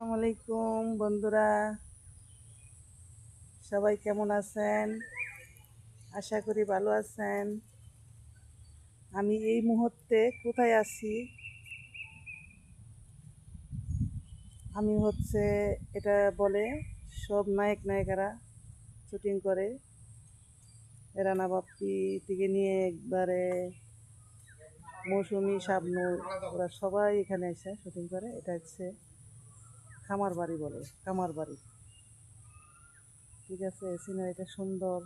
আসসালামু আলাইকুম বন্ধুরা, সবাই কেমন আছেন? আশা করি ভালো আছেন। আমি এই মুহূর্তে কোথায় আছি? আমি এটা বলে সব নায়ক নায়িকারা শুটিং করে। রানা বাপ্পি থেকে নিয়ে একবারে মৌসুমী, শাবনূর, ওরা সবাই এখানে এসে শুটিং করে। এটা খামার বাড়ি বলে, খামার বাড়ি। ঠিক আছে, সিনারিটা সুন্দর,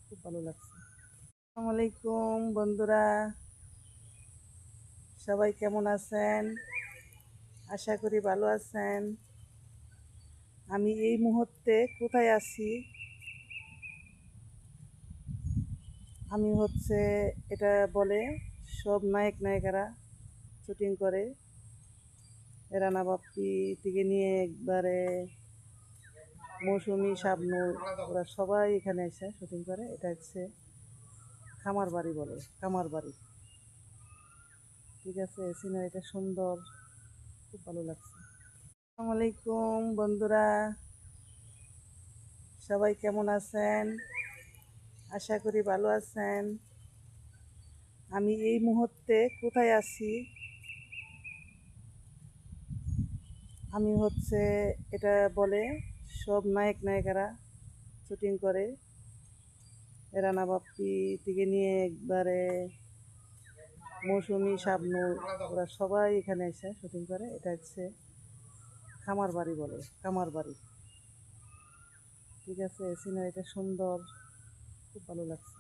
খুব ভালো লাগছে। আসসালামু আলাইকুম বন্ধুরা, সবাই কেমন আছেন? আশা করি ভালো আছেন। আমি এই মুহূর্তে কোথায় আছি? আমি এটা বলে সব নায়ক নায়িকারা শুটিং করে। রানা বাপ্পি থেকে নিয়ে একবারে মৌসুমী, শাবনূর, ওরা সবাই এখানে এসে শুটিং করে। এটা খামার বাড়ি বলে, খামার বাড়ি। ঠিক আছে, সিনারিটা সুন্দর, খুব ভালো লাগছে। আসসালামু আলাইকুম বন্ধুরা, সবাই কেমন আছেন? আশা করি ভালো আছেন। আমি এই মুহূর্তে কোথায় আছি? আমি এটা বলে সব নায়ক নায়িকারা শুটিং করে। রানা বাপ্পি থেকে নিয়ে একবারে মৌসুমী, শাবনূর, ওরা সবাই এখানে এসে শুটিং করে। এটা খামার বাড়ি বলে, খামার বাড়ি। ঠিক আছে, সিনারিটা সুন্দর, খুব ভালো লাগছে।